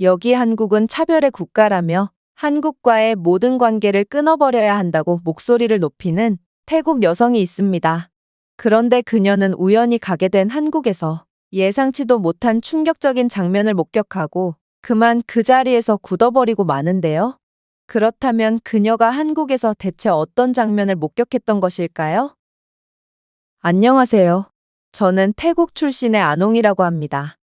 여기 한국은 차별의 국가라며 한국과의 모든 관계를 끊어버려야 한다고 목소리를 높이는 태국 여성이 있습니다. 그런데 그녀는 우연히 가게 된 한국에서 예상치도 못한 충격적인 장면을 목격하고 그만 그 자리에서 굳어버리고 마는데요. 그렇다면 그녀가 한국에서 대체 어떤 장면을 목격했던 것일까요? 안녕하세요. 저는 태국 출신의 안홍이라고 합니다.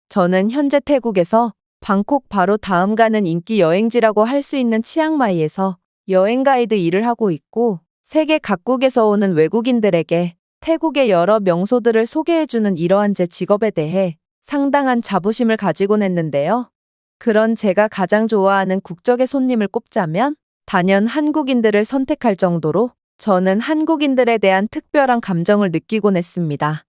저는 현재 태국에서 방콕 바로 다음 가는 인기 여행지라고 할 수 있는 치앙마이에서 여행 가이드 일을 하고 있고 세계 각국에서 오는 외국인들에게 태국의 여러 명소들을 소개해주는 이러한 제 직업에 대해 상당한 자부심을 가지곤 했는데요. 그런 제가 가장 좋아하는 국적의 손님을 꼽자면 단연 한국인들을 선택할 정도로 저는 한국인들에 대한 특별한 감정을 느끼곤 했습니다.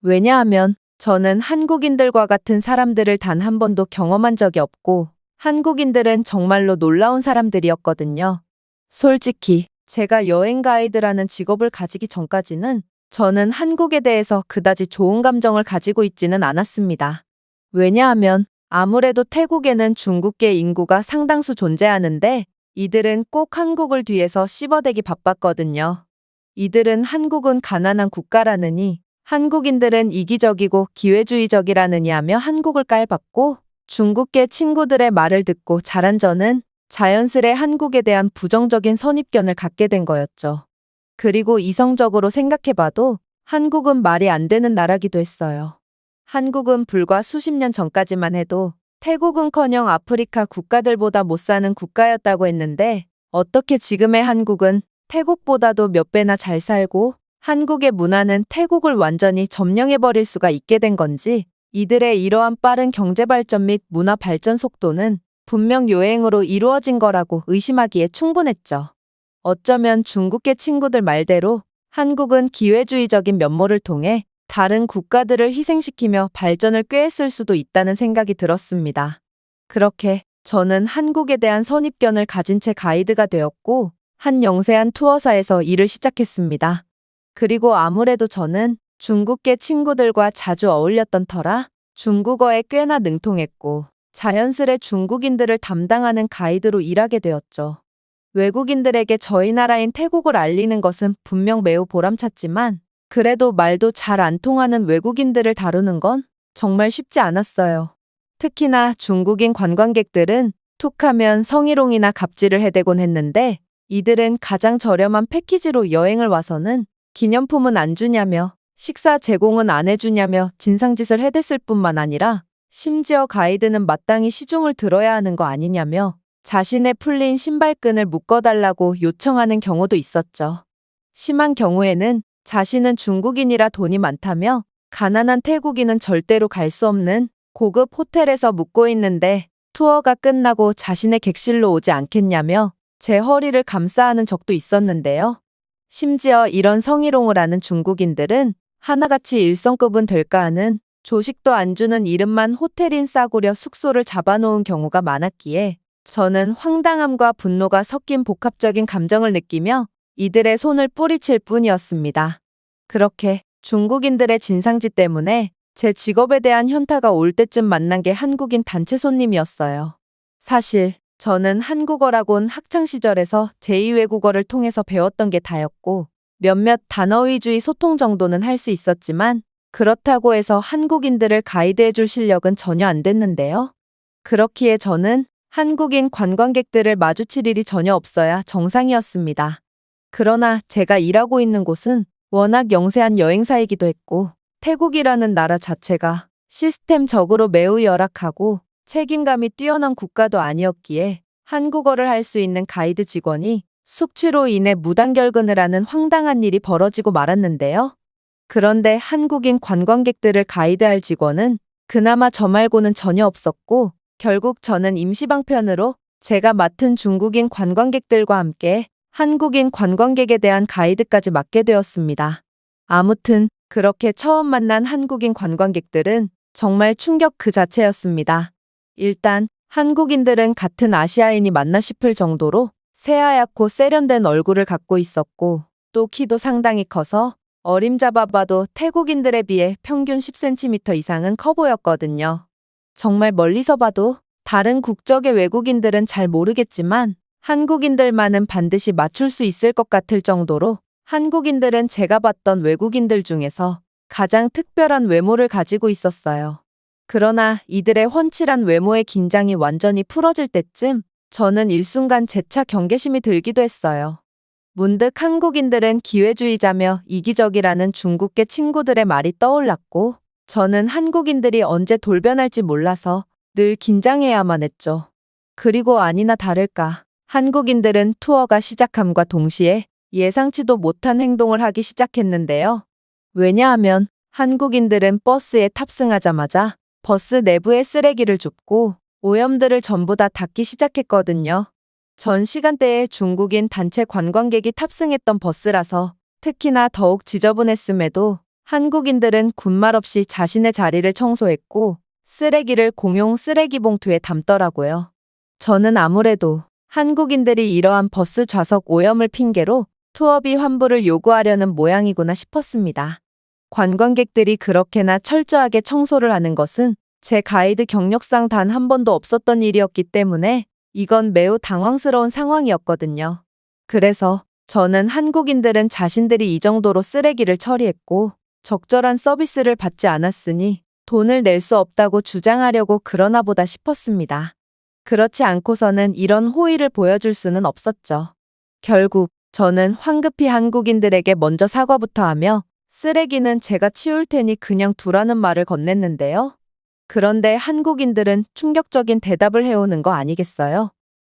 왜냐하면 저는 한국인들과 같은 사람들을 단 한 번도 경험한 적이 없고 한국인들은 정말로 놀라운 사람들이었거든요. 솔직히 제가 여행 가이드라는 직업을 가지기 전까지는 저는 한국에 대해서 그다지 좋은 감정을 가지고 있지는 않았습니다. 왜냐하면 아무래도 태국에는 중국계 인구가 상당수 존재하는데 이들은 꼭 한국을 뒤에서 씹어대기 바빴거든요. 이들은 한국은 가난한 국가라느니 한국인들은 이기적이고 기회주의적이라느니 하며 한국을 깔봤고 중국계 친구들의 말을 듣고 자란 저는 자연스레 한국에 대한 부정적인 선입견을 갖게 된 거였죠. 그리고 이성적으로 생각해봐도 한국은 말이 안 되는 나라기도 했어요. 한국은 불과 수십 년 전까지만 해도 태국은커녕 아프리카 국가들보다 못 사는 국가였다고 했는데 어떻게 지금의 한국은 태국보다도 몇 배나 잘 살고 한국의 문화는 태국을 완전히 점령해버릴 수가 있게 된 건지 이들의 이러한 빠른 경제발전 및 문화 발전 속도는 분명 요행으로 이루어진 거라고 의심하기에 충분했죠. 어쩌면 중국계 친구들 말대로 한국은 기회주의적인 면모를 통해 다른 국가들을 희생시키며 발전을 꾀했을 수도 있다는 생각이 들었습니다. 그렇게 저는 한국에 대한 선입견을 가진 채 가이드가 되었고 한 영세한 투어사에서 일을 시작했습니다. 그리고 아무래도 저는 중국계 친구들과 자주 어울렸던 터라 중국어에 꽤나 능통했고 자연스레 중국인들을 담당하는 가이드로 일하게 되었죠. 외국인들에게 저희 나라인 태국을 알리는 것은 분명 매우 보람찼지만 그래도 말도 잘 안 통하는 외국인들을 다루는 건 정말 쉽지 않았어요. 특히나 중국인 관광객들은 툭하면 성희롱이나 갑질을 해대곤 했는데 이들은 가장 저렴한 패키지로 여행을 와서는 기념품은 안 주냐며 식사 제공은 안 해주냐며 진상짓을 해댔을 뿐만 아니라 심지어 가이드는 마땅히 시중을 들어야 하는 거 아니냐며 자신의 풀린 신발끈을 묶어달라고 요청하는 경우도 있었죠. 심한 경우에는 자신은 중국인이라 돈이 많다며 가난한 태국인은 절대로 갈 수 없는 고급 호텔에서 묵고 있는데 투어가 끝나고 자신의 객실로 오지 않겠냐며 제 허리를 감싸하는 적도 있었는데요. 심지어 이런 성희롱을 하는 중국인들은 하나같이 1성급은 될까 하는 조식도 안 주는 이름만 호텔인 싸구려 숙소를 잡아놓은 경우가 많았기에 저는 황당함과 분노가 섞인 복합적인 감정을 느끼며 이들의 손을 뿌리칠 뿐이었습니다. 그렇게 중국인들의 진상짓 때문에 제 직업에 대한 현타가 올 때쯤 만난 게 한국인 단체 손님이었어요. 사실 저는 한국어라곤 학창시절에서 제2외국어를 통해서 배웠던 게 다였고 몇몇 단어 위주의 소통 정도는 할 수 있었지만 그렇다고 해서 한국인들을 가이드해줄 실력은 전혀 안 됐는데요. 그렇기에 저는 한국인 관광객들을 마주칠 일이 전혀 없어야 정상이었습니다. 그러나 제가 일하고 있는 곳은 워낙 영세한 여행사이기도 했고 태국이라는 나라 자체가 시스템적으로 매우 열악하고 책임감이 뛰어난 국가도 아니었기에 한국어를 할 수 있는 가이드 직원이 숙취로 인해 무단결근을 하는 황당한 일이 벌어지고 말았는데요. 그런데 한국인 관광객들을 가이드할 직원은 그나마 저 말고는 전혀 없었고 결국 저는 임시방편으로 제가 맡은 중국인 관광객들과 함께 한국인 관광객에 대한 가이드까지 맡게 되었습니다. 아무튼 그렇게 처음 만난 한국인 관광객들은 정말 충격 그 자체였습니다. 일단 한국인들은 같은 아시아인이 맞나 싶을 정도로 새하얗고 세련된 얼굴을 갖고 있었고 또 키도 상당히 커서 어림잡아봐도 태국인들에 비해 평균 10cm 이상은 커 보였거든요. 정말 멀리서 봐도 다른 국적의 외국인들은 잘 모르겠지만 한국인들만은 반드시 맞출 수 있을 것 같을 정도로 한국인들은 제가 봤던 외국인들 중에서 가장 특별한 외모를 가지고 있었어요. 그러나 이들의 훤칠한 외모의 긴장이 완전히 풀어질 때쯤 저는 일순간 재차 경계심이 들기도 했어요. 문득 한국인들은 기회주의자며 이기적이라는 중국계 친구들의 말이 떠올랐고 저는 한국인들이 언제 돌변할지 몰라서 늘 긴장해야만 했죠. 그리고 아니나 다를까 한국인들은 투어가 시작함과 동시에 예상치도 못한 행동을 하기 시작했는데요. 왜냐하면 한국인들은 버스에 탑승하자마자 버스 내부에 쓰레기를 줍고 오염들을 전부 다 닦기 시작했거든요. 전 시간대에 중국인 단체 관광객이 탑승했던 버스라서 특히나 더욱 지저분했음에도 한국인들은 군말 없이 자신의 자리를 청소했고 쓰레기를 공용 쓰레기 봉투에 담더라고요. 저는 아무래도 한국인들이 이러한 버스 좌석 오염을 핑계로 투어비 환불을 요구하려는 모양이구나 싶었습니다. 관광객들이 그렇게나 철저하게 청소를 하는 것은 제 가이드 경력상 단 한 번도 없었던 일이었기 때문에 이건 매우 당황스러운 상황이었거든요. 그래서 저는 한국인들은 자신들이 이 정도로 쓰레기를 처리했고 적절한 서비스를 받지 않았으니 돈을 낼 수 없다고 주장하려고 그러나 보다 싶었습니다. 그렇지 않고서는 이런 호의를 보여줄 수는 없었죠. 결국 저는 황급히 한국인들에게 먼저 사과부터 하며 쓰레기는 제가 치울 테니 그냥 두라는 말을 건넸는데요. 그런데 한국인들은 충격적인 대답을 해오는 거 아니겠어요?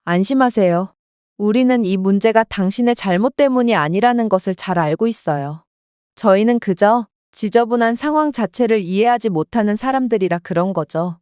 안심하세요. 우리는 이 문제가 당신의 잘못 때문이 아니라는 것을 잘 알고 있어요. 저희는 그저 지저분한 상황 자체를 이해하지 못하는 사람들이라 그런 거죠.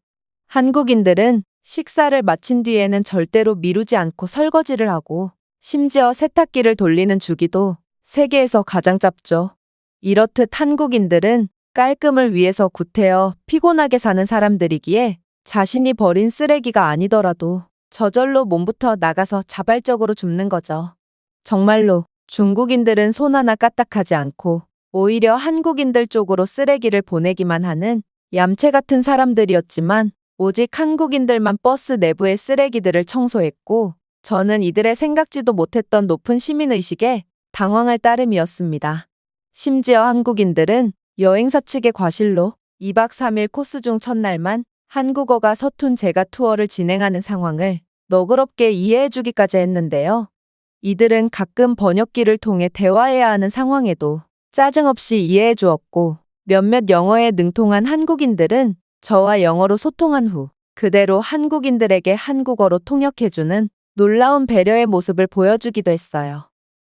한국인들은 식사를 마친 뒤에는 절대로 미루지 않고 설거지를 하고 심지어 세탁기를 돌리는 주기도 세계에서 가장 짧죠. 이렇듯 한국인들은 깔끔을 위해서 구태여 피곤하게 사는 사람들이기에 자신이 버린 쓰레기가 아니더라도 저절로 몸부터 나가서 자발적으로 줍는 거죠. 정말로 중국인들은 손 하나 까딱하지 않고 오히려 한국인들 쪽으로 쓰레기를 보내기만 하는 얌체 같은 사람들이었지만 오직 한국인들만 버스 내부의 쓰레기들을 청소했고 저는 이들의 생각지도 못했던 높은 시민의식에 당황할 따름이었습니다. 심지어 한국인들은 여행사 측의 과실로 2박 3일 코스 중 첫날만 한국어가 서툰 제가 투어를 진행하는 상황을 너그럽게 이해해주기까지 했는데요. 이들은 가끔 번역기를 통해 대화해야 하는 상황에도 짜증 없이 이해해 주었고 몇몇 영어에 능통한 한국인들은 저와 영어로 소통한 후 그대로 한국인들에게 한국어로 통역해주는 놀라운 배려의 모습을 보여주기도 했어요.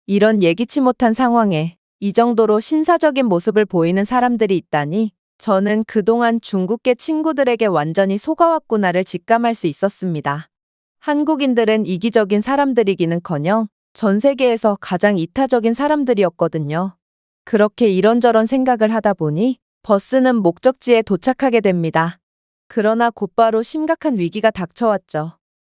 이런 예기치 못한 상황에 이 정도로 신사적인 모습을 보이는 사람들이 있다니 저는 그동안 중국계 친구들에게 완전히 속아왔구나를 직감할 수 있었습니다. 한국인들은 이기적인 사람들이기는커녕 전 세계에서 가장 이타적인 사람들이었거든요. 그렇게 이런저런 생각을 하다 보니 버스는 목적지에 도착하게 됩니다. 그러나 곧바로 심각한 위기가 닥쳐왔죠.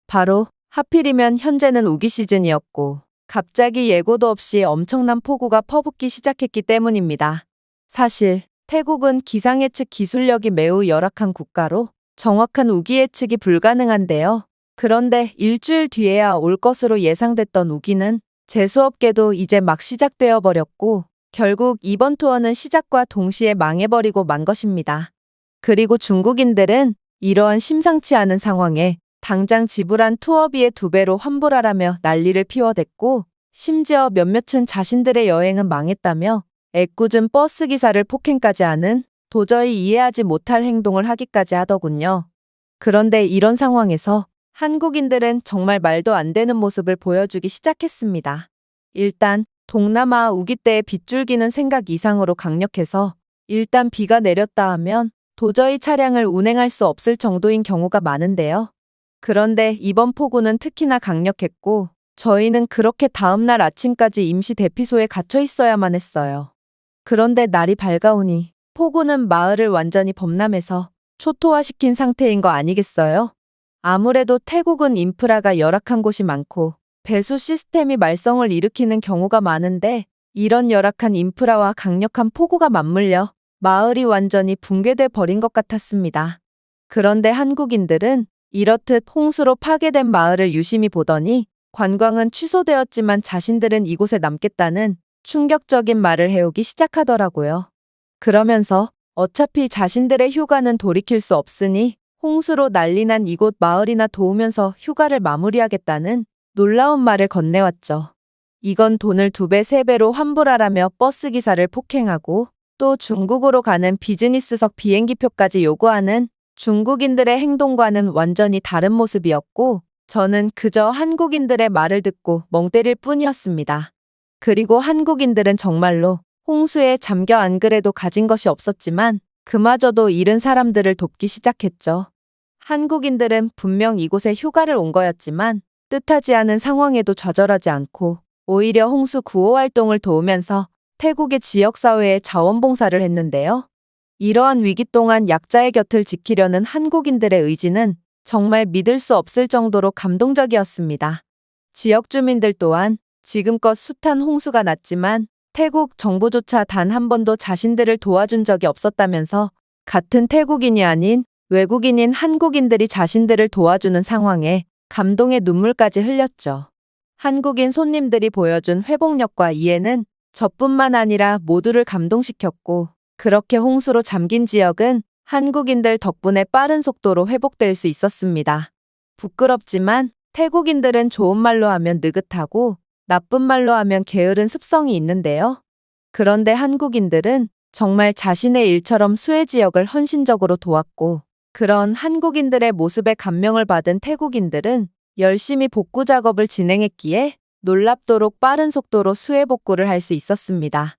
바로 하필이면 현재는 우기 시즌이었고 갑자기 예고도 없이 엄청난 폭우가 퍼붓기 시작했기 때문입니다. 사실 태국은 기상예측 기술력이 매우 열악한 국가로 정확한 우기 예측이 불가능한데요. 그런데 일주일 뒤에야 올 것으로 예상됐던 우기는 재수없게도 이제 막 시작되어 버렸고 결국 이번 투어는 시작과 동시에 망해버리고 만 것입니다. 그리고 중국인들은 이러한 심상치 않은 상황에 당장 지불한 투어비의 2배로 환불하라며 난리를 피워댔고 심지어 몇몇은 자신들의 여행은 망했다며 애꿎은 버스기사를 폭행까지 하는 도저히 이해하지 못할 행동을 하기까지 하더군요. 그런데 이런 상황에서 한국인들은 정말 말도 안 되는 모습을 보여주기 시작했습니다. 일단 동남아 우기 때의 빗줄기는 생각 이상으로 강력해서 일단 비가 내렸다 하면 도저히 차량을 운행할 수 없을 정도인 경우가 많은데요. 그런데 이번 폭우는 특히나 강력했고 저희는 그렇게 다음날 아침까지 임시 대피소에 갇혀 있어야만 했어요. 그런데 날이 밝아오니 폭우는 마을을 완전히 범람해서 초토화시킨 상태인 거 아니겠어요? 아무래도 태국은 인프라가 열악한 곳이 많고 배수 시스템이 말썽을 일으키는 경우가 많은데 이런 열악한 인프라와 강력한 폭우가 맞물려 마을이 완전히 붕괴돼 버린 것 같았습니다. 그런데 한국인들은 이렇듯 홍수로 파괴된 마을을 유심히 보더니 관광은 취소되었지만 자신들은 이곳에 남겠다는 충격적인 말을 해오기 시작하더라고요. 그러면서 어차피 자신들의 휴가는 돌이킬 수 없으니 홍수로 난리난 이곳 마을이나 도우면서 휴가를 마무리하겠다는 놀라운 말을 건네왔죠. 이건 돈을 2배, 3배로 환불하라며 버스기사를 폭행하고 또 중국으로 가는 비즈니스석 비행기표까지 요구하는 중국인들의 행동과는 완전히 다른 모습이었고 저는 그저 한국인들의 말을 듣고 멍 때릴 뿐이었습니다. 그리고 한국인들은 정말로 홍수에 잠겨 안 그래도 가진 것이 없었지만 그마저도 잃은 사람들을 돕기 시작했죠. 한국인들은 분명 이곳에 휴가를 온 거였지만 뜻하지 않은 상황에도 좌절하지 않고 오히려 홍수 구호 활동을 도우면서 태국의 지역사회에 자원봉사를 했는데요. 이러한 위기 동안 약자의 곁을 지키려는 한국인들의 의지는 정말 믿을 수 없을 정도로 감동적이었습니다. 지역 주민들 또한 지금껏 숱한 홍수가 났지만 태국 정부조차 단 한 번도 자신들을 도와준 적이 없었다면서 같은 태국인이 아닌 외국인인 한국인들이 자신들을 도와주는 상황에 감동의 눈물까지 흘렸죠. 한국인 손님들이 보여준 회복력과 이해는 저뿐만 아니라 모두를 감동시켰고 그렇게 홍수로 잠긴 지역은 한국인들 덕분에 빠른 속도로 회복될 수 있었습니다. 부끄럽지만 태국인들은 좋은 말로 하면 느긋하고 나쁜 말로 하면 게으른 습성이 있는데요. 그런데 한국인들은 정말 자신의 일처럼 수해 지역을 헌신적으로 도왔고 그런 한국인들의 모습에 감명을 받은 태국인들은 열심히 복구 작업을 진행했기에 놀랍도록 빠른 속도로 수해 복구를 할 수 있었습니다.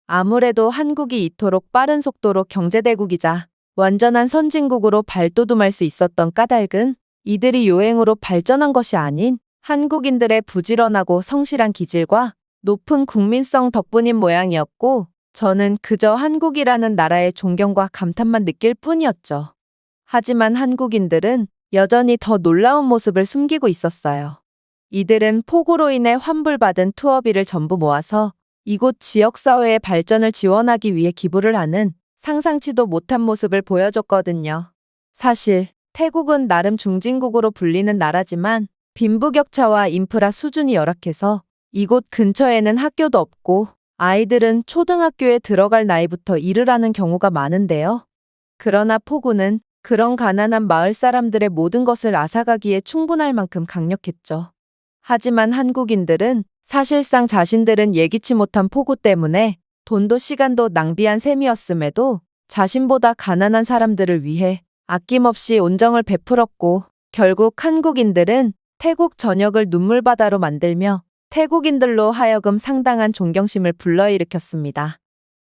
아무래도 한국이 이토록 빠른 속도로 경제대국이자 완전한 선진국으로 발돋움할 수 있었던 까닭은 이들이 요행으로 발전한 것이 아닌 한국인들의 부지런하고 성실한 기질과 높은 국민성 덕분인 모양이었고 저는 그저 한국이라는 나라의 존경과 감탄만 느낄 뿐이었죠. 하지만 한국인들은 여전히 더 놀라운 모습을 숨기고 있었어요. 이들은 폭우로 인해 환불받은 투어비를 전부 모아서 이곳 지역사회의 발전을 지원하기 위해 기부를 하는 상상치도 못한 모습을 보여줬거든요. 사실 태국은 나름 중진국으로 불리는 나라지만 빈부격차와 인프라 수준이 열악해서 이곳 근처에는 학교도 없고 아이들은 초등학교에 들어갈 나이부터 일을 하는 경우가 많은데요. 그러나 폭우는 그런 가난한 마을 사람들의 모든 것을 앗아가기에 충분할 만큼 강력했죠. 하지만 한국인들은 사실상 자신들은 예기치 못한 폭우 때문에 돈도 시간도 낭비한 셈이었음에도 자신보다 가난한 사람들을 위해 아낌없이 온정을 베풀었고 결국 한국인들은 태국 전역을 눈물바다로 만들며 태국인들로 하여금 상당한 존경심을 불러일으켰습니다.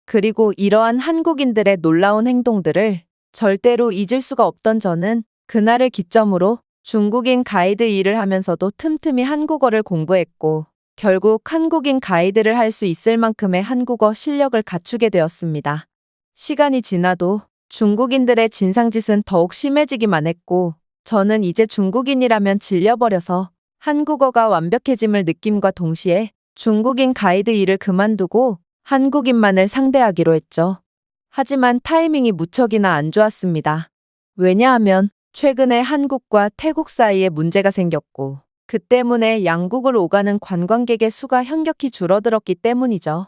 그리고 이러한 한국인들의 놀라운 행동들을 절대로 잊을 수가 없던 저는 그날을 기점으로 중국인 가이드 일을 하면서도 틈틈이 한국어를 공부했고 결국 한국인 가이드를 할 수 있을 만큼의 한국어 실력을 갖추게 되었습니다. 시간이 지나도 중국인들의 진상짓은 더욱 심해지기만 했고 저는 이제 중국인이라면 질려버려서 한국어가 완벽해짐을 느낌과 동시에 중국인 가이드 일을 그만두고 한국인만을 상대하기로 했죠. 하지만 타이밍이 무척이나 안 좋았습니다. 왜냐하면 최근에 한국과 태국 사이에 문제가 생겼고 그 때문에 양국을 오가는 관광객의 수가 현격히 줄어들었기 때문이죠.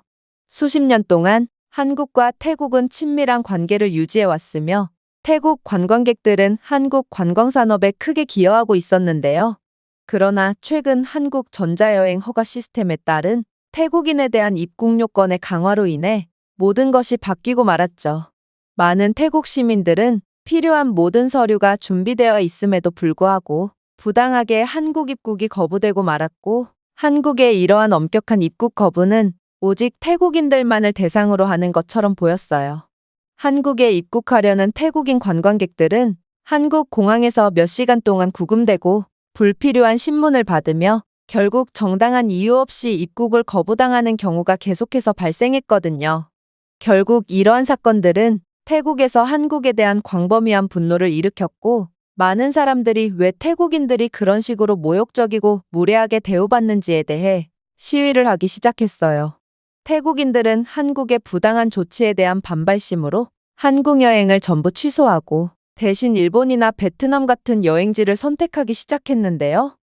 수십 년 동안 한국과 태국은 친밀한 관계를 유지해왔으며 태국 관광객들은 한국 관광산업에 크게 기여하고 있었는데요. 그러나 최근 한국 전자여행 허가 시스템에 따른 태국인에 대한 입국 요건의 강화로 인해 모든 것이 바뀌고 말았죠. 많은 태국 시민들은 필요한 모든 서류가 준비되어 있음에도 불구하고 부당하게 한국 입국이 거부되고 말았고 한국의 이러한 엄격한 입국 거부는 오직 태국인들만을 대상으로 하는 것처럼 보였어요. 한국에 입국하려는 태국인 관광객들은 한국 공항에서 몇 시간 동안 구금되고 불필요한 신문을 받으며 결국 정당한 이유 없이 입국을 거부당하는 경우가 계속해서 발생했거든요. 결국 이러한 사건들은 태국에서 한국에 대한 광범위한 분노를 일으켰고 많은 사람들이 왜 태국인들이 그런 식으로 모욕적이고 무례하게 대우받는지에 대해 시위를 하기 시작했어요. 태국인들은 한국의 부당한 조치에 대한 반발심으로 한국 여행을 전부 취소하고 대신 일본이나 베트남 같은 여행지를 선택하기 시작했는데요.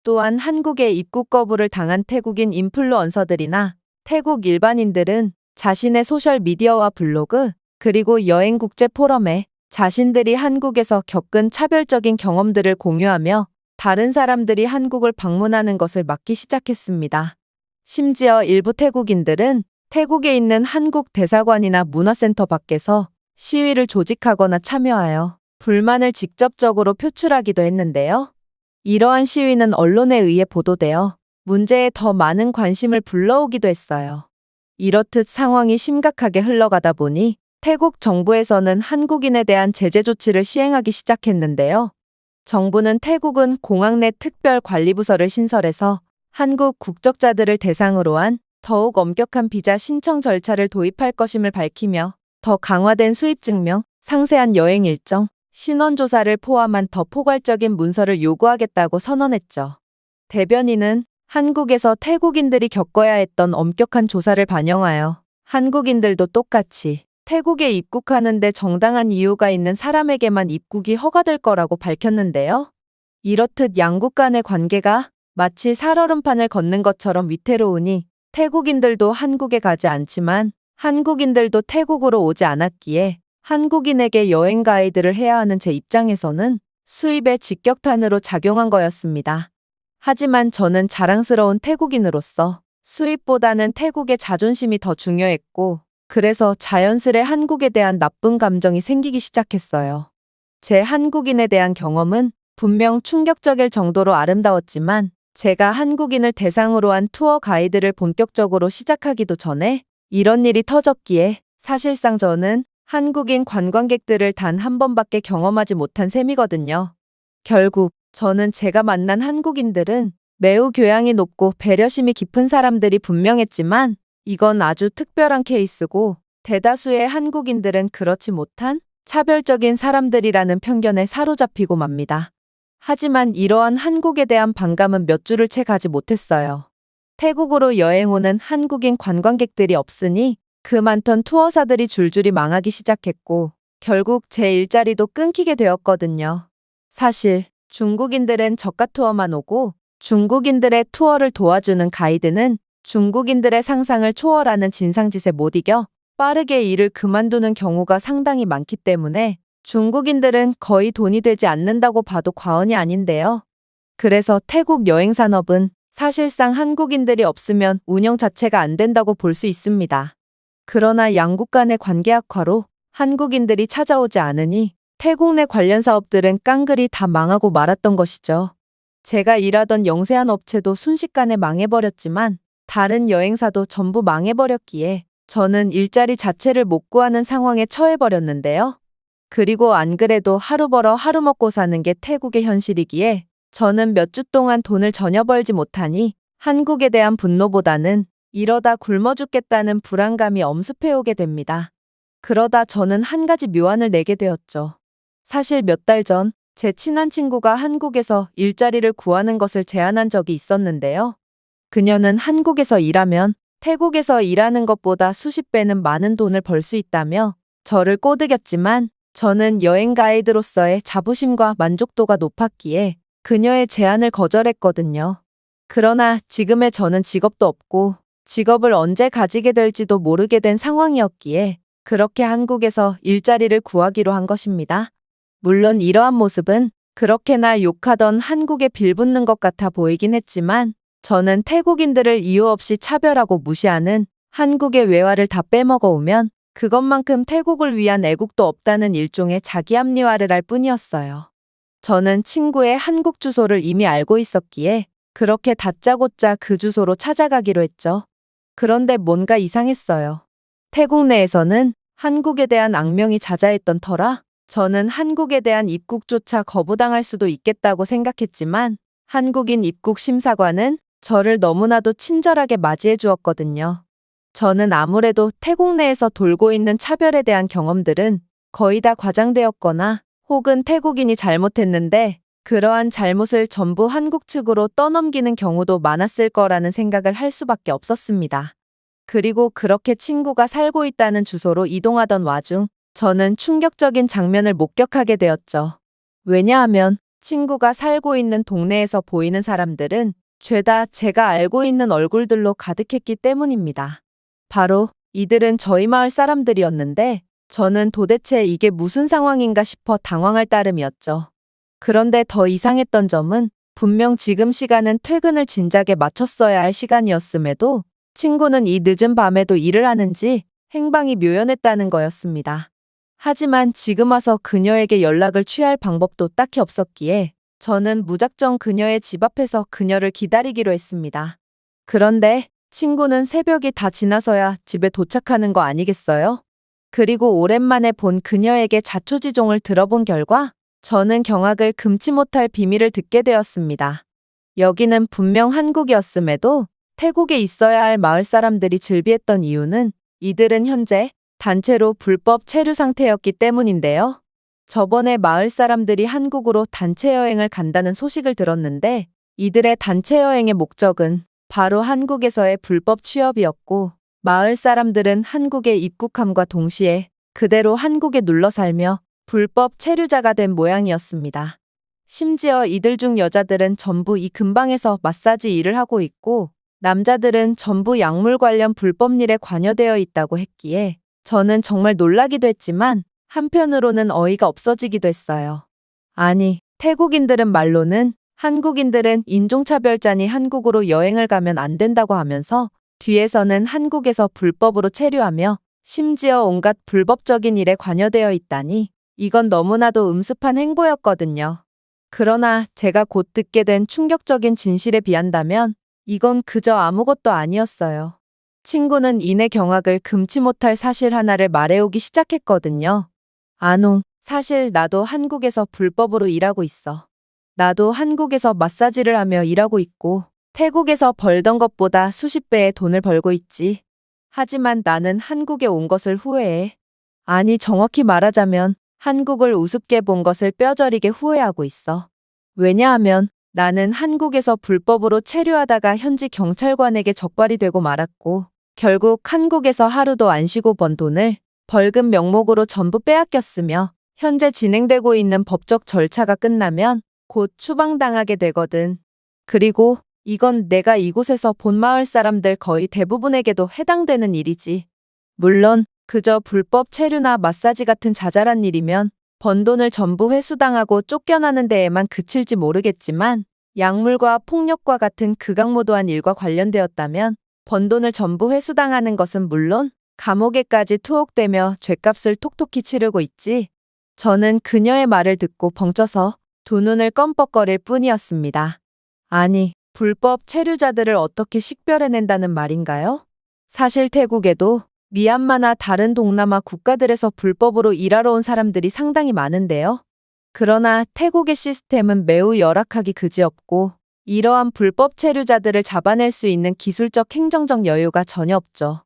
또한 한국에 입국 거부를 당한 태국인 인플루언서들이나 태국 일반인들은 자신의 소셜미디어와 블로그, 그리고 여행 국제 포럼에 자신들이 한국에서 겪은 차별적인 경험들을 공유하며 다른 사람들이 한국을 방문하는 것을 막기 시작했습니다. 심지어 일부 태국인들은 태국에 있는 한국 대사관이나 문화센터 밖에서 시위를 조직하거나 참여하여 불만을 직접적으로 표출하기도 했는데요. 이러한 시위는 언론에 의해 보도되어 문제에 더 많은 관심을 불러오기도 했어요. 이렇듯 상황이 심각하게 흘러가다 보니 태국 정부에서는 한국인에 대한 제재 조치를 시행하기 시작했는데요. 정부는 태국은 공항 내 특별관리부서를 신설해서 한국 국적자들을 대상으로 한 더욱 엄격한 비자 신청 절차를 도입할 것임을 밝히며 더 강화된 수입 증명, 상세한 여행 일정, 신원 조사를 포함한 더 포괄적인 문서를 요구하겠다고 선언했죠. 대변인은 한국에서 태국인들이 겪어야 했던 엄격한 조사를 반영하여 한국인들도 똑같이 태국에 입국하는데 정당한 이유가 있는 사람에게만 입국이 허가될 거라고 밝혔는데요. 이렇듯 양국 간의 관계가 마치 살얼음판을 걷는 것처럼 위태로우니 태국인들도 한국에 가지 않지만 한국인들도 태국으로 오지 않았기에 한국인에게 여행 가이드를 해야 하는 제 입장에서는 수입의 직격탄으로 작용한 거였습니다. 하지만 저는 자랑스러운 태국인으로서 수입보다는 태국의 자존심이 더 중요했고, 그래서 자연스레 한국에 대한 나쁜 감정이 생기기 시작했어요. 제 한국인에 대한 경험은 분명 충격적일 정도로 아름다웠지만 제가 한국인을 대상으로 한 투어 가이드를 본격적으로 시작하기도 전에 이런 일이 터졌기에 사실상 저는 한국인 관광객들을 단 한 번밖에 경험하지 못한 셈이거든요. 결국 저는 제가 만난 한국인들은 매우 교양이 높고 배려심이 깊은 사람들이 분명했지만 이건 아주 특별한 케이스고 대다수의 한국인들은 그렇지 못한 차별적인 사람들이라는 편견에 사로잡히고 맙니다. 하지만 이러한 한국에 대한 반감은 몇 주를 채 가지 못했어요. 태국으로 여행 오는 한국인 관광객들이 없으니 그 많던 투어사들이 줄줄이 망하기 시작했고 결국 제 일자리도 끊기게 되었거든요. 사실 중국인들은 저가 투어만 오고 중국인들의 투어를 도와주는 가이드는 중국인들의 상상을 초월하는 진상짓에 못 이겨 빠르게 일을 그만두는 경우가 상당히 많기 때문에 중국인들은 거의 돈이 되지 않는다고 봐도 과언이 아닌데요. 그래서 태국 여행 산업은 사실상 한국인들이 없으면 운영 자체가 안 된다고 볼 수 있습니다. 그러나 양국 간의 관계 악화로 한국인들이 찾아오지 않으니 태국 내 관련 사업들은 깡그리 다 망하고 말았던 것이죠. 제가 일하던 영세한 업체도 순식간에 망해버렸지만 다른 여행사도 전부 망해버렸기에 저는 일자리 자체를 못 구하는 상황에 처해버렸는데요. 그리고 안 그래도 하루 벌어 하루 먹고 사는 게 태국의 현실이기에 저는 몇 주 동안 돈을 전혀 벌지 못하니 한국에 대한 분노보다는 이러다 굶어 죽겠다는 불안감이 엄습해오게 됩니다. 그러다 저는 한 가지 묘안을 내게 되었죠. 사실 몇 달 전 제 친한 친구가 한국에서 일자리를 구하는 것을 제안한 적이 있었는데요. 그녀는 한국에서 일하면 태국에서 일하는 것보다 수십 배는 많은 돈을 벌 수 있다며 저를 꼬드겼지만 저는 여행 가이드로서의 자부심과 만족도가 높았기에 그녀의 제안을 거절했거든요. 그러나 지금의 저는 직업도 없고 직업을 언제 가지게 될지도 모르게 된 상황이었기에 그렇게 한국에서 일자리를 구하기로 한 것입니다. 물론 이러한 모습은 그렇게나 욕하던 한국에 빌붙는 것 같아 보이긴 했지만 저는 태국인들을 이유 없이 차별하고 무시하는 한국의 외화를 다 빼먹어 오면 그것만큼 태국을 위한 애국도 없다는 일종의 자기 합리화를 할 뿐이었어요. 저는 친구의 한국 주소를 이미 알고 있었기에 그렇게 다짜고짜 그 주소로 찾아가기로 했죠. 그런데 뭔가 이상했어요. 태국 내에서는 한국에 대한 악명이 자자했던 터라 저는 한국에 대한 입국조차 거부당할 수도 있겠다고 생각했지만 한국인 입국 심사관은 저를 너무나도 친절하게 맞이해 주었거든요. 저는 아무래도 태국 내에서 돌고 있는 차별에 대한 경험들은 거의 다 과장되었거나 혹은 태국인이 잘못했는데 그러한 잘못을 전부 한국 측으로 떠넘기는 경우도 많았을 거라는 생각을 할 수밖에 없었습니다. 그리고 그렇게 친구가 살고 있다는 주소로 이동하던 와중 저는 충격적인 장면을 목격하게 되었죠. 왜냐하면 친구가 살고 있는 동네에서 보이는 사람들은 죄다 제가 알고 있는 얼굴들로 가득했기 때문입니다. 바로 이들은 저희 마을 사람들이었는데 저는 도대체 이게 무슨 상황인가 싶어 당황할 따름이었죠. 그런데 더 이상했던 점은 분명 지금 시간은 퇴근을 진작에 마쳤어야 할 시간이었음에도 친구는 이 늦은 밤에도 일을 하는지 행방이 묘연했다는 거였습니다. 하지만 지금 와서 그녀에게 연락을 취할 방법도 딱히 없었기에 저는 무작정 그녀의 집 앞에서 그녀를 기다리기로 했습니다. 그런데 친구는 새벽이 다 지나서야 집에 도착하는 거 아니겠어요? 그리고 오랜만에 본 그녀에게 자초지종을 들어본 결과 저는 경악을 금치 못할 비밀을 듣게 되었습니다. 여기는 분명 한국이었음에도 태국에 있어야 할 마을 사람들이 즐비했던 이유는 이들은 현재 단체로 불법 체류 상태였기 때문인데요. 저번에 마을 사람들이 한국으로 단체 여행을 간다는 소식을 들었는데 이들의 단체 여행의 목적은 바로 한국에서의 불법 취업이었고 마을 사람들은 한국에 입국함과 동시에 그대로 한국에 눌러 살며 불법 체류자가 된 모양이었습니다. 심지어 이들 중 여자들은 전부 이 근방에서 마사지 일을 하고 있고 남자들은 전부 약물 관련 불법 일에 관여되어 있다고 했기에 저는 정말 놀라기도 했지만 한편으로는 어이가 없어지기도 했어요. 아니, 태국인들은 말로는 한국인들은 인종차별자니 한국으로 여행을 가면 안 된다고 하면서 뒤에서는 한국에서 불법으로 체류하며 심지어 온갖 불법적인 일에 관여되어 있다니 이건 너무나도 음습한 행보였거든요. 그러나 제가 곧 듣게 된 충격적인 진실에 비한다면 이건 그저 아무것도 아니었어요. 친구는 이내 경악을 금치 못할 사실 하나를 말해오기 시작했거든요. 아농, 사실 나도 한국에서 불법으로 일하고 있어. 나도 한국에서 마사지를 하며 일하고 있고 태국에서 벌던 것보다 수십 배의 돈을 벌고 있지. 하지만 나는 한국에 온 것을 후회해. 아니, 정확히 말하자면 한국을 우습게 본 것을 뼈저리게 후회하고 있어. 왜냐하면 나는 한국에서 불법으로 체류하다가 현지 경찰관에게 적발이 되고 말았고 결국 한국에서 하루도 안 쉬고 번 돈을 벌금 명목으로 전부 빼앗겼으며 현재 진행되고 있는 법적 절차가 끝나면 곧 추방당하게 되거든. 그리고 이건 내가 이곳에서 본 마을 사람들 거의 대부분에게도 해당되는 일이지. 물론 그저 불법 체류나 마사지 같은 자잘한 일이면 번 돈을 전부 회수당하고 쫓겨나는 데에만 그칠지 모르겠지만 약물과 폭력과 같은 극악무도한 일과 관련되었다면 번 돈을 전부 회수당하는 것은 물론 감옥에까지 투옥되며 죗값을 톡톡히 치르고 있지. 저는 그녀의 말을 듣고 벙쪄서 두 눈을 껌뻑거릴 뿐이었습니다. 아니, 불법 체류자들을 어떻게 식별해낸다는 말인가요? 사실 태국에도 미얀마나 다른 동남아 국가들에서 불법으로 일하러 온 사람들이 상당히 많은데요. 그러나 태국의 시스템은 매우 열악하기 그지없고 이러한 불법 체류자들을 잡아낼 수 있는 기술적 행정적 여유가 전혀 없죠.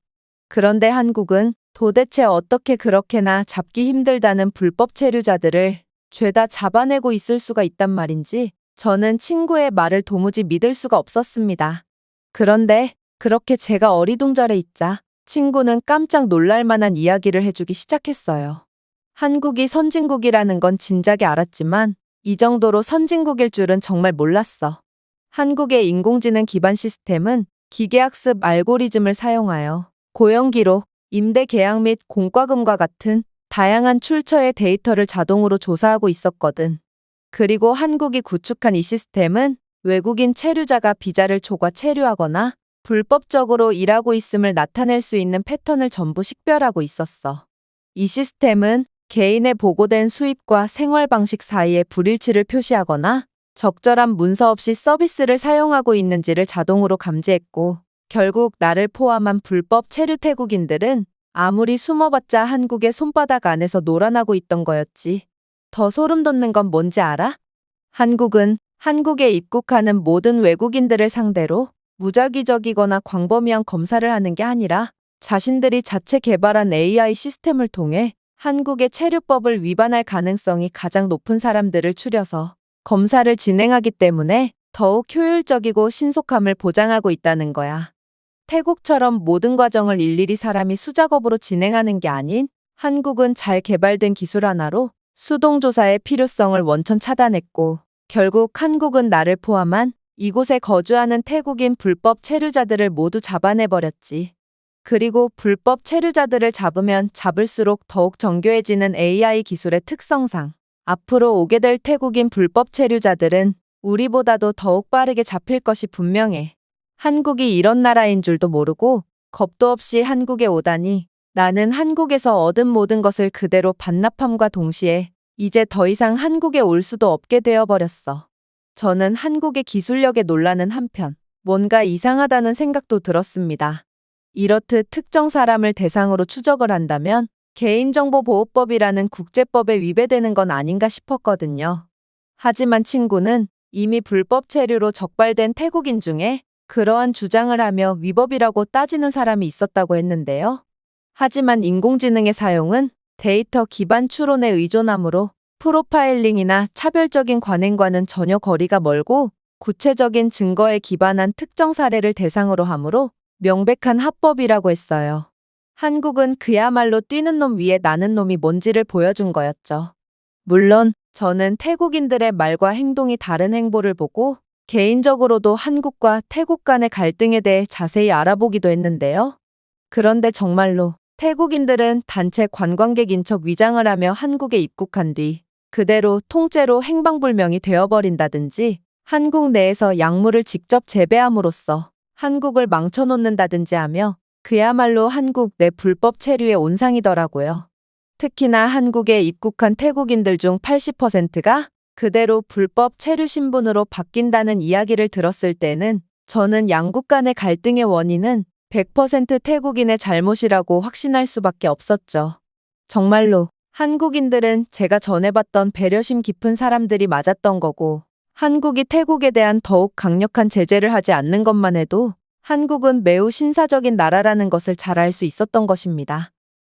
그런데 한국은 도대체 어떻게 그렇게나 잡기 힘들다는 불법 체류자들을 죄다 잡아내고 있을 수가 있단 말인지 저는 친구의 말을 도무지 믿을 수가 없었습니다. 그런데 그렇게 제가 어리둥절해 있자 친구는 깜짝 놀랄 만한 이야기를 해주기 시작했어요. 한국이 선진국이라는 건 진작에 알았지만 이 정도로 선진국일 줄은 정말 몰랐어. 한국의 인공지능 기반 시스템은 기계학습 알고리즘을 사용하여 고용기록, 임대 계약 및 공과금과 같은 다양한 출처의 데이터를 자동으로 조사하고 있었거든. 그리고 한국이 구축한 이 시스템은 외국인 체류자가 비자를 초과 체류하거나 불법적으로 일하고 있음을 나타낼 수 있는 패턴을 전부 식별하고 있었어. 이 시스템은 개인의 보고된 수입과 생활 방식 사이의 불일치를 표시하거나 적절한 문서 없이 서비스를 사용하고 있는지를 자동으로 감지했고 결국 나를 포함한 불법 체류 태국인들은 아무리 숨어봤자 한국의 손바닥 안에서 놀아나고 있던 거였지. 더 소름 돋는 건 뭔지 알아? 한국은 한국에 입국하는 모든 외국인들을 상대로 무작위적이거나 광범위한 검사를 하는 게 아니라 자신들이 자체 개발한 AI 시스템을 통해 한국의 체류법을 위반할 가능성이 가장 높은 사람들을 추려서 검사를 진행하기 때문에 더욱 효율적이고 신속함을 보장하고 있다는 거야. 태국처럼 모든 과정을 일일이 사람이 수작업으로 진행하는 게 아닌 한국은 잘 개발된 기술 하나로 수동조사의 필요성을 원천 차단했고, 결국 한국은 나를 포함한 이곳에 거주하는 태국인 불법 체류자들을 모두 잡아내버렸지. 그리고 불법 체류자들을 잡으면 잡을수록 더욱 정교해지는 AI 기술의 특성상 앞으로 오게 될 태국인 불법 체류자들은 우리보다도 더욱 빠르게 잡힐 것이 분명해. 한국이 이런 나라인 줄도 모르고 겁도 없이 한국에 오다니 나는 한국에서 얻은 모든 것을 그대로 반납함과 동시에 이제 더 이상 한국에 올 수도 없게 되어버렸어. 저는 한국의 기술력에 놀라는 한편 뭔가 이상하다는 생각도 들었습니다. 이렇듯 특정 사람을 대상으로 추적을 한다면 개인정보보호법이라는 국제법에 위배되는 건 아닌가 싶었거든요. 하지만 친구는 이미 불법 체류로 적발된 태국인 중에 그러한 주장을 하며 위법이라고 따지는 사람이 있었다고 했는데요. 하지만 인공지능의 사용은 데이터 기반 추론에 의존하므로 프로파일링이나 차별적인 관행과는 전혀 거리가 멀고 구체적인 증거에 기반한 특정 사례를 대상으로 하므로 명백한 합법이라고 했어요. 한국은 그야말로 뛰는 놈 위에 나는 놈이 뭔지를 보여준 거였죠. 물론 저는 태국인들의 말과 행동이 다른 행보를 보고 개인적으로도 한국과 태국 간의 갈등에 대해 자세히 알아보기도 했는데요. 그런데 정말로 태국인들은 단체 관광객인 척 위장을 하며 한국에 입국한 뒤 그대로 통째로 행방불명이 되어버린다든지 한국 내에서 약물을 직접 재배함으로써 한국을 망쳐놓는다든지 하며 그야말로 한국 내 불법 체류의 온상이더라고요. 특히나 한국에 입국한 태국인들 중 80%가 그대로 불법 체류 신분으로 바뀐다는 이야기를 들었을 때는 저는 양국 간의 갈등의 원인은 100% 태국인의 잘못이라고 확신할 수밖에 없었죠. 정말로 한국인들은 제가 전에 봤던 배려심 깊은 사람들이 맞았던 거고, 한국이 태국에 대한 더욱 강력한 제재를 하지 않는 것만 해도 한국은 매우 신사적인 나라라는 것을 잘 알 수 있었던 것입니다.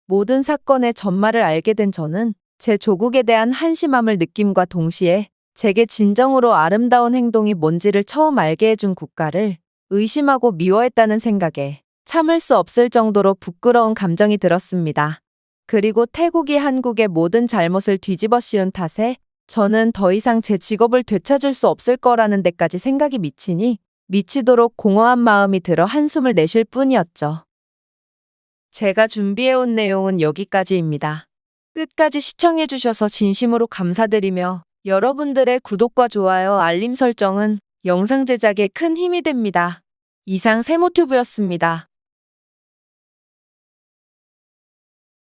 모든 사건의 전말을 알게 된 저는 제 조국에 대한 한심함을 느낌과 동시에 제게 진정으로 아름다운 행동이 뭔지를 처음 알게 해준 국가를 의심하고 미워했다는 생각에 참을 수 없을 정도로 부끄러운 감정이 들었습니다. 그리고 태국이 한국의 모든 잘못을 뒤집어 씌운 탓에 저는 더 이상 제 직업을 되찾을 수 없을 거라는 데까지 생각이 미치니 미치도록 공허한 마음이 들어 한숨을 내쉴 뿐이었죠. 제가 준비해온 내용은 여기까지입니다. 끝까지 시청해주셔서 진심으로 감사드리며 여러분들의 구독과 좋아요, 알림 설정은 영상 제작에 큰 힘이 됩니다. 이상 세모튜브였습니다.